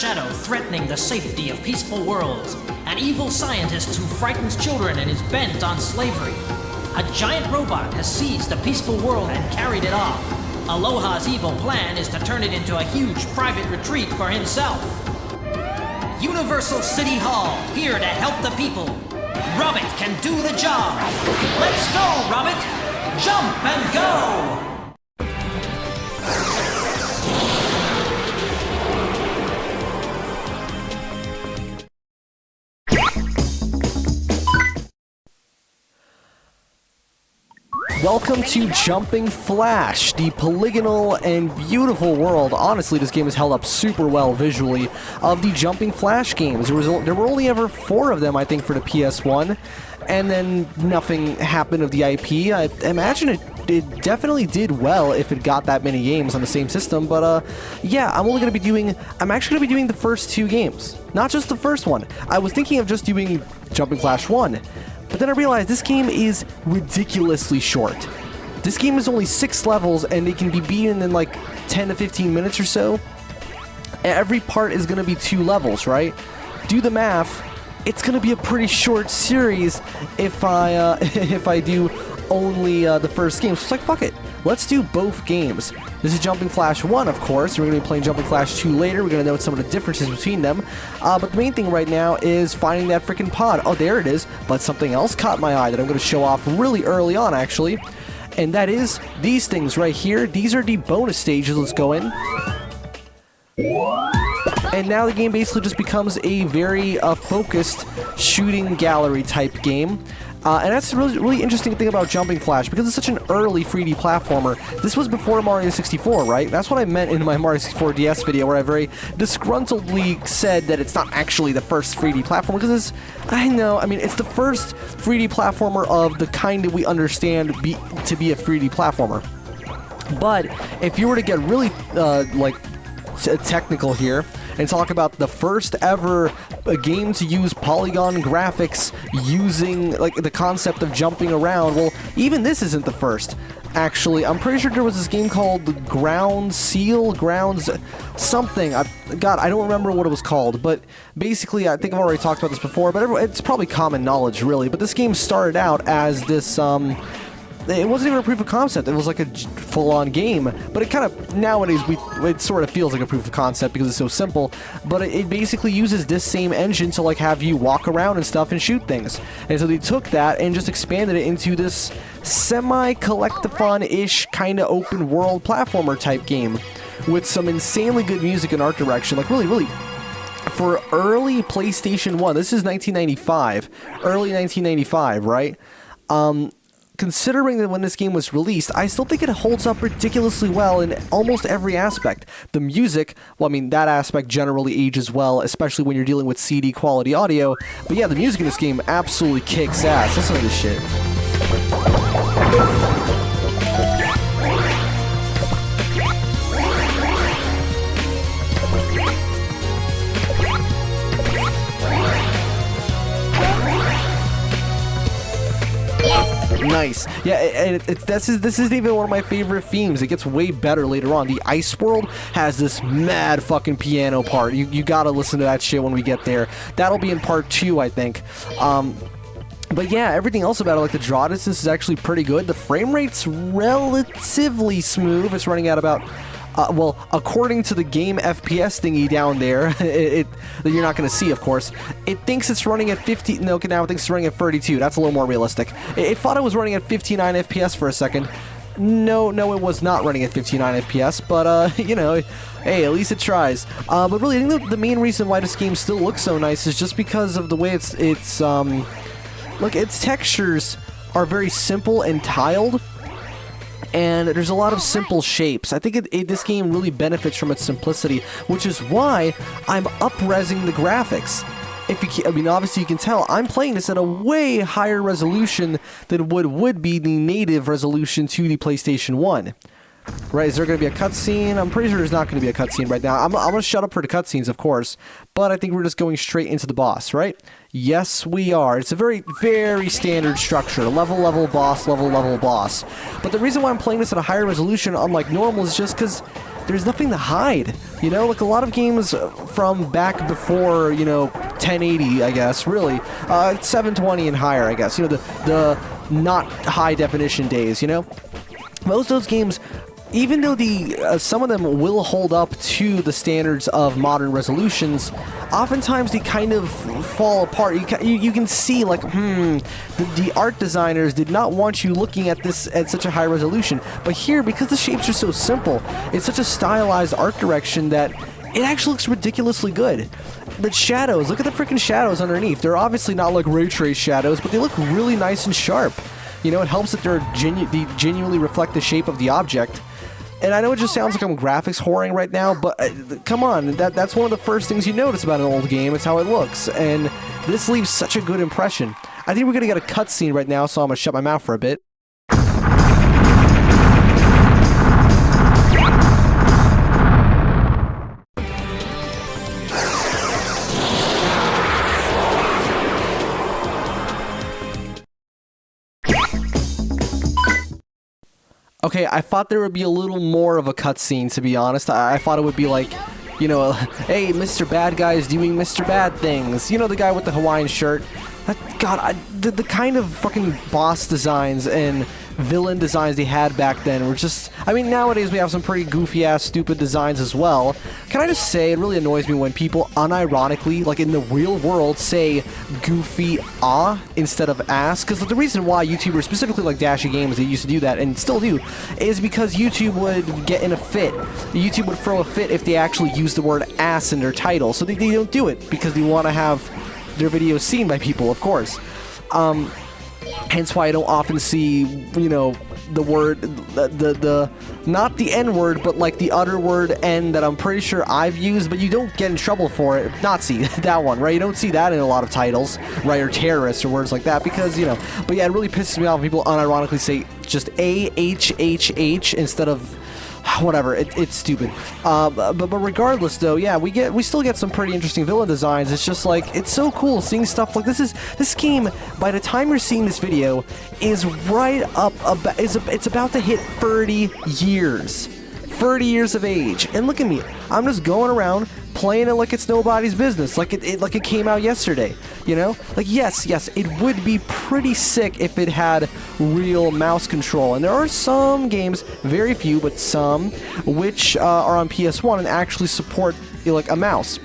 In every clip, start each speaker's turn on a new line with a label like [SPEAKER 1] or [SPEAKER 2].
[SPEAKER 1] shadow threatening the safety of peaceful worlds. An evil scientist who frightens children and is bent on slavery. A giant robot has seized the peaceful world and carried it off. Aloha's evil plan is to turn it into a huge private retreat for himself. Universal City Hall, here to help the people. Robert can do the job. Let's go, Robert! Jump and go!
[SPEAKER 2] Welcome to Jumping Flash, the polygonal and beautiful world. Honestly, this game has held up super well visually of the Jumping Flash games. There were only ever 4 of them, I think, for the PS1, and then nothing happened of the IP. I imagine it definitely did well if it got that many games on the same system, but yeah, I'm actually going to be doing the first 2 games, not just the first one. I was thinking of just doing Jumping Flash 1, but then I realized this game is ridiculously short. This game is only 6 levels, and it can be beaten in like 10 to 15 minutes or so. Every part is going to be 2 levels, right? Do the math. It's going to be a pretty short series if I if I do only the first game. So it's like, fuck it. Let's do both games. This is Jumping Flash 1, of course. We're going to be playing Jumping Flash 2 later. We're going to note some of the differences between them. But the main thing right now is finding that freaking pod. Oh, there it is. But something else caught my eye that I'm going to show off really early on, actually. And that is these things right here. These are the bonus stages. Let's go in. And now the game basically just becomes a very focused shooting gallery type game. And that's really interesting thing about Jumping Flash, because it's such an early 3D platformer. This was before Mario 64, right? That's what I meant in my Mario 64 DS video, where I very disgruntledly said that it's not actually the first 3D platformer, because it's the first 3D platformer of the kind that we understand to be a 3D platformer. But if you were to get really, technical here and talk about the first ever game to use polygon graphics using like the concept of jumping around, well, even this isn't the first. Actually, I'm pretty sure there was this game called Grounds something. I don't remember what it was called, but basically, I think I've already talked about this before, but it's probably common knowledge, really. But this game started out as this, it wasn't even a proof of concept. It was like a full-on game, but it kind of, nowadays, it sort of feels like a proof of concept because it's so simple, but it basically uses this same engine to like have you walk around and stuff and shoot things. And so they took that and just expanded it into this semi-collectathon-ish kind of open-world platformer type game with some insanely good music and art direction. Like really, for early PlayStation 1, this is 1995, early 1995, right? Considering that when this game was released, I still think it holds up ridiculously well in almost every aspect. The music, well, I mean, that aspect generally ages well, especially when you're dealing with CD quality audio. But yeah, the music in this game absolutely kicks ass. Listen to this shit. Nice. Yeah, and this is even one of my favorite themes. It gets way better later on. The Ice World has this mad fucking piano part. You gotta listen to that shit when we get there. That'll be in part 2, I think. But yeah, everything else about it, like the draw distance is actually pretty good. The frame rate's relatively smooth. It's running at about... well, according to the game FPS thingy down there, that you're not going to see, of course, it thinks it's running at 50... No, now it thinks it's running at 32. That's a little more realistic. It thought it was running at 59 FPS for a second. No, it was not running at 59 FPS, but, hey, at least it tries. But really, I think the main reason why this game still looks so nice is just because of the way look, its textures are very simple and tiled. And there's a lot of simple shapes. I think this game really benefits from its simplicity, which is why I'm up-resing the graphics. Obviously you can tell I'm playing this at a way higher resolution than would be the native resolution to the PlayStation 1. Right, is there going to be a cutscene? I'm pretty sure there's not going to be a cutscene right now. I'm going to shut up for the cutscenes, of course, but I think we're just going straight into the boss, right? Yes, we are. It's a very, very standard structure. Level, boss, level, boss. But the reason why I'm playing this at a higher resolution, unlike normal, is just because there's nothing to hide. You know, like a lot of games from back before, you know, 1080, I guess, really, 720 and higher, I guess, you know, the not high definition days, you know? Most of those games, even though some of them will hold up to the standards of modern resolutions, oftentimes they kind of fall apart. You can see, like, the art designers did not want you looking at this at such a high resolution. But here, because the shapes are so simple, it's such a stylized art direction that it actually looks ridiculously good. The shadows, look at the freaking shadows underneath. They're obviously not like ray trace shadows, but they look really nice and sharp. You know, it helps that they genuinely reflect the shape of the object. And I know it just sounds like I'm graphics whoring right now, but come on, that's one of the first things you notice about an old game, is how it looks, and this leaves such a good impression. I think we're gonna get a cutscene right now, so I'm gonna shut my mouth for a bit. Okay, I thought there would be a little more of a cutscene, to be honest. I thought it would be like, you know, hey, Mr. Bad Guy is doing Mr. Bad things. You know, the guy with the Hawaiian shirt. God, the kind of fucking boss designs and villain designs they had back then were just... I mean, nowadays we have some pretty goofy-ass, stupid designs as well. Can I just say, it really annoys me when people unironically, like in the real world, say goofy instead of ass. Because the reason why YouTubers, specifically like Dashy Games, they used to do that, and still do, is because YouTube would get in a fit. YouTube would throw a fit if they actually used the word ass in their title. So they don't do it, because they want to have their videos seen by people, of course. Hence why I don't often see, you know, the word, not the N-word, but like the other word N that I'm pretty sure I've used, but you don't get in trouble for it. Nazi, that one, right? You don't see that in a lot of titles, right? Or terrorists or words like that, because, you know, but yeah, it really pisses me off when people unironically say just A-H-H-H instead of... whatever, it's stupid. But regardless, though, yeah, we still get some pretty interesting villain designs. It's just like, it's so cool seeing stuff like this game, by the time you're seeing this video, is right up about, it's about to hit 30 years. 30 years of age. And look at me, I'm just going around playing it like it's nobody's business, like it came out yesterday, you know? Like, yes, it would be pretty sick if it had real mouse control, and there are some games, very few, but some, which are on PS1 and actually support, you know, like a mouse.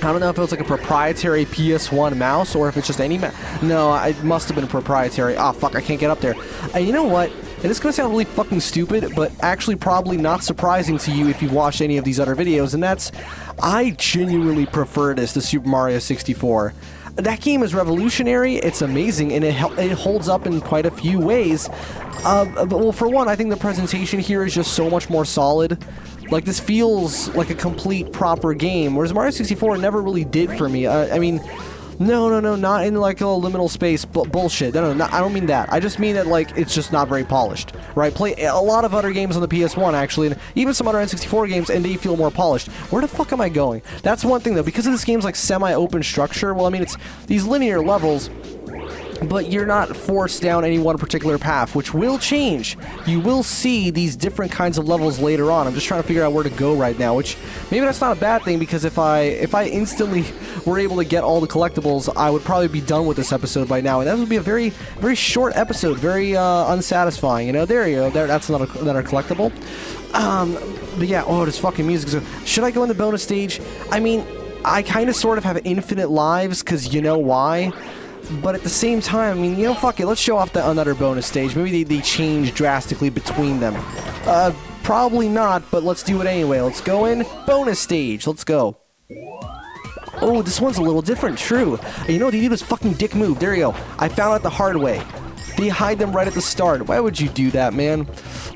[SPEAKER 2] I don't know if it was like a proprietary PS1 mouse, or if it's just any mouse. No, it must have been proprietary. Ah, fuck, I can't get up there. And you know what? And it's gonna sound really fucking stupid, but actually probably not surprising to you if you've watched any of these other videos, and that's, I genuinely prefer this to Super Mario 64. That game is revolutionary, it's amazing, and it holds up in quite a few ways. Well, for one, I think the presentation here is just so much more solid. Like, this feels like a complete, proper game, whereas Mario 64 never really did for me. I mean... No, not in like a liminal space bullshit. No, I don't mean that. I just mean that, like, it's just not very polished, right? Play a lot of other games on the PS1, actually, and even some other N64 games, and they feel more polished. Where the fuck am I going? That's one thing, though. Because of this game's, like, semi-open structure, well, I mean, it's these linear levels, but you're not forced down any one particular path, which will change. You will see these different kinds of levels later on. I'm just trying to figure out where to go right now, which maybe that's not a bad thing, because if I instantly were able to get all the collectibles, I would probably be done with this episode by now, and that would be a very, very short episode, very unsatisfying. You know, there you go. That's another collectible. But yeah, oh, this fucking music. So, should I go in the bonus stage? I mean, I kind of sort of have infinite lives, because you know why? But at the same time, I mean, you know, fuck it, let's show off another bonus stage. Maybe they change drastically between them. Probably not, but let's do it anyway. Let's go in, bonus stage, let's go. Oh, this one's a little different, true. You know what, they do this fucking dick move, there you go. I found out the hard way. They hide them right at the start. Why would you do that, man?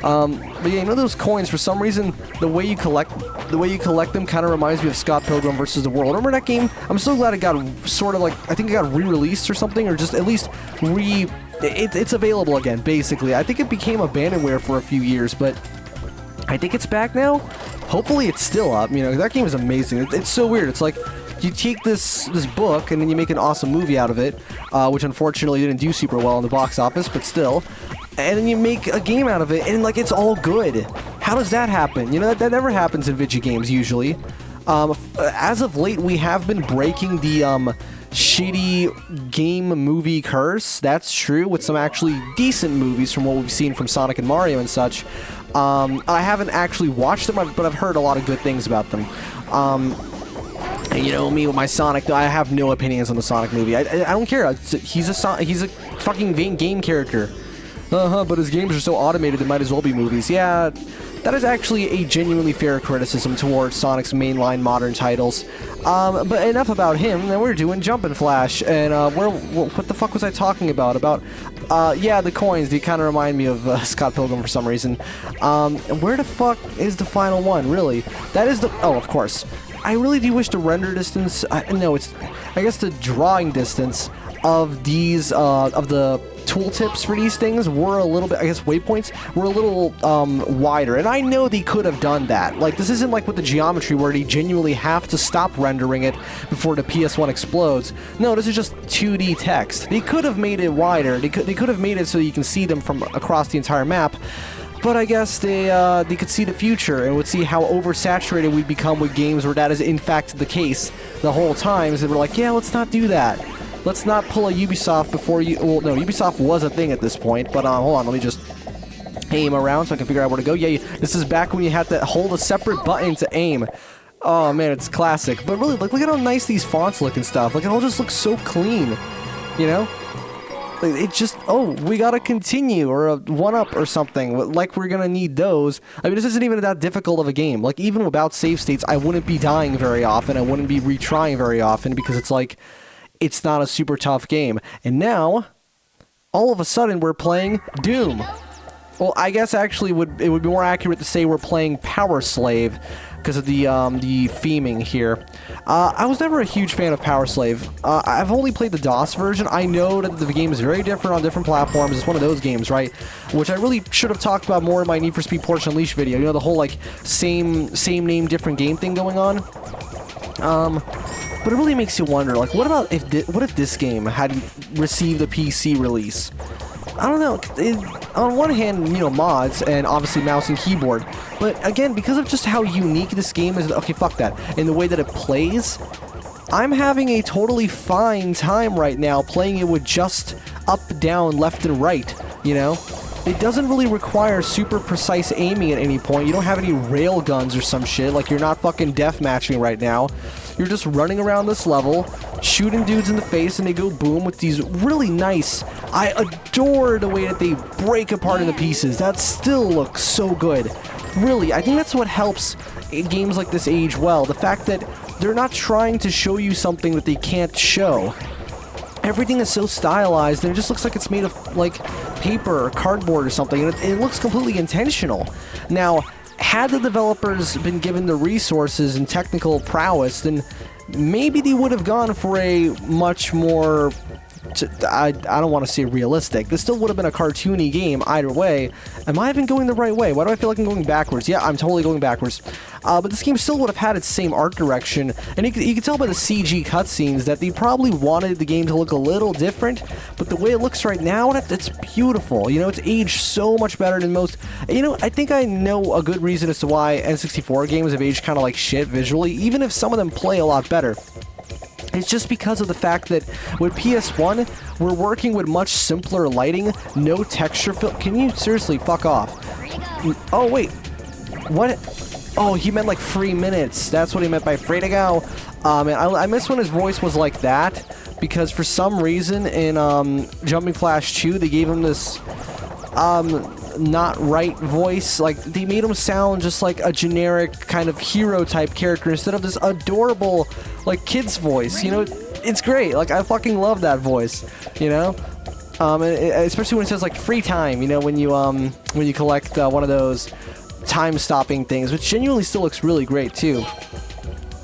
[SPEAKER 2] But yeah, you know those coins, for some reason, the way you collect them kind of reminds me of Scott Pilgrim vs. the World. Remember that game? I'm so glad it got sort of like, I think it got re-released or something, or just at least it's available again, basically. I think it became abandonware for a few years, but I think it's back now. Hopefully it's still up. You know, that game is amazing. It's so weird. It's like, you take this book and then you make an awesome movie out of it, which unfortunately didn't do super well in the box office, but still. And then you make a game out of it, and like, it's all good. How does that happen? You know, that never happens in video games usually. As of late, we have been breaking the shitty game movie curse. That's true, with some actually decent movies from what we've seen from Sonic and Mario and such. I haven't actually watched them, but I've heard a lot of good things about them. And you know me with my Sonic, I have no opinions on the Sonic movie. I don't care. He's a fucking game character. But his games are so automated, they might as well be movies. Yeah, that is actually a genuinely fair criticism towards Sonic's mainline modern titles. But enough about him. Then we're doing Jumpin' Flash, and what the fuck was I talking about? Yeah, the coins. They kind of remind me of Scott Pilgrim for some reason. Where the fuck is the final one? Really? That is the. Oh, of course. I really do wish the render distance. No, it's. I guess the drawing distance of these of the tooltips for these things were a little bit, I guess waypoints were a little wider, and I know they could have done that. Like, this isn't like with the geometry where they genuinely have to stop rendering it before the PS1 explodes. No, this is just 2D text. They could have made it wider. They could have made it so you can see them from across the entire map. But I guess they could see the future and would see how oversaturated we'd become with games where that is in fact the case the whole time. So they were like, yeah, let's not do that. Let's not pull a Ubisoft before you... Well, no, Ubisoft was a thing at this point, but hold on, let me just aim around so I can figure out where to go. Yeah, this is back when you had to hold a separate button to aim. Oh, man, it's classic. But really, like, look at how nice these fonts look and stuff. Like, it all just looks so clean, you know? Like, it just... Oh, we gotta continue, or a 1-up or something. Like, we're gonna need those. I mean, this isn't even that difficult of a game. Like, even without save states, I wouldn't be dying very often. I wouldn't be retrying very often, because it's like... It's not a super tough game. And now, all of a sudden, we're playing Doom. Well, I guess actually it would be more accurate to say we're playing Power Slave because of the theming here. I was never a huge fan of Power Slave. I've only played the DOS version. I know that the game is very different on different platforms. It's one of those games, right? Which I really should have talked about more in my Need for Speed Porsche Unleashed video. You know, the whole, like, same name, different game thing going on. But it really makes you wonder, like, what if this game had received a PC release? I don't know. On one hand, you know, mods and obviously mouse and keyboard, but again, because of just how unique this game is, okay, fuck that, and the way that it plays, I'm having a totally fine time right now playing it with just up, down, left, and right, you know? It doesn't really require super precise aiming at any point. You don't have any rail guns or some shit, like you're not fucking deathmatching right now. You're just running around this level, shooting dudes in the face, and they go boom with these really nice... I adore the way that they break apart into pieces. That still looks so good. Really, I think that's what helps games like this age well. The fact that they're not trying to show you something that they can't show. Everything is so stylized, and it just looks like it's made of, like, paper or cardboard or something, and it looks completely intentional. Now, had the developers been given the resources and technical prowess, then maybe they would have gone for a much more... I don't want to say realistic. This still would have been a cartoony game either way. Am I even going the right way? Why do I feel like I'm going backwards? Yeah, I'm totally going backwards. But this game still would have had its same art direction, and you can tell by the CG cutscenes that they probably wanted the game to look a little different, but the way it looks right now, it's beautiful. You know, it's aged so much better than most... You know, I think I know a good reason as to why N64 games have aged kind of like shit visually, even if some of them play a lot better. It's just because of the fact that with PS1, we're working with much simpler lighting, no texture fill. Can you seriously fuck off? Oh, wait. What? Oh, he meant like 3 minutes. That's what he meant by free to go. And I miss when his voice was like that, because for some reason in Jumping Flash 2, they gave him this not right voice. Like, they made him sound just like a generic kind of hero type character instead of this adorable, like, kid's voice. You know, it's great. Like, I fucking love that voice, you know? Especially when it says, like, free time, you know, when you collect one of those time stopping things, which genuinely still looks really great too.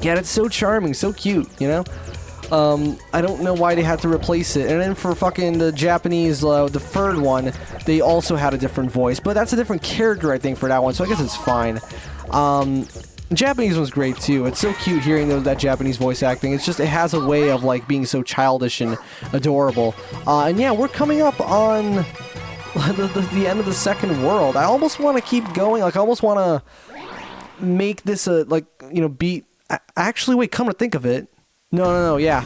[SPEAKER 2] Yeah, it's so charming, so cute, you know? I don't know why they had to replace it. And then for fucking the Japanese, the third one, they also had a different voice. But that's a different character, I think, for that one, so I guess it's fine. The Japanese one's great, too. It's so cute hearing that Japanese voice acting. It's just, it has a way of, like, being so childish and adorable. And yeah, we're coming up on the end of the second world. I almost want to keep going. Like, I almost want to make this a, like, you know, beat. Actually, wait, come to think of it. No, yeah.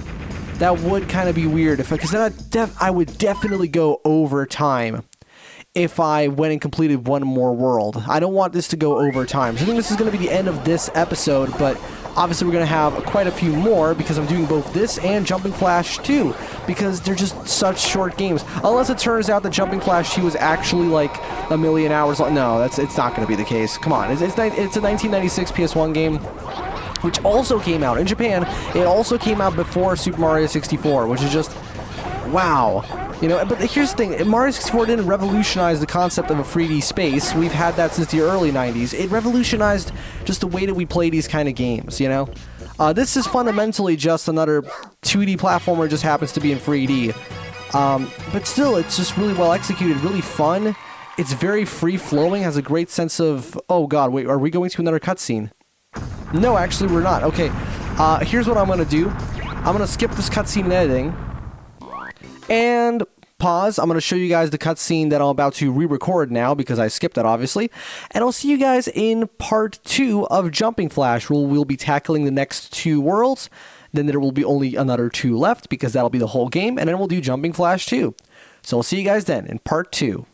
[SPEAKER 2] That would kind of be weird. Because then I would definitely go over time if I went and completed one more world. I don't want this to go over time. So I think this is going to be the end of this episode, but obviously we're going to have quite a few more because I'm doing both this and Jumping Flash 2 because they're just such short games. Unless it turns out that Jumping Flash 2 is actually like a million hours long. No, it's not going to be the case. Come on. It's a 1996 PS1 game, which also came out in Japan. It also came out before Super Mario 64, which is just, wow. You know, but here's the thing, Mario 64 didn't revolutionize the concept of a 3D space. We've had that since the early 90s. It revolutionized just the way that we play these kind of games, you know? This is fundamentally just another 2D platformer, just happens to be in 3D. But still, it's just really well executed, really fun. It's very free-flowing, has a great sense of... Oh god, wait, are we going to another cutscene? No, actually we're not. Okay, here's what I'm going to do. I'm going to skip this cutscene in editing. And pause. I'm going to show you guys the cutscene that I'm about to re-record now because I skipped it, obviously. And I'll see you guys in part 2 of Jumping Flash, where we'll be tackling the next 2 worlds. Then there will be only another 2 left because that'll be the whole game. And then we'll do Jumping Flash 2. So I'll see you guys then in part 2.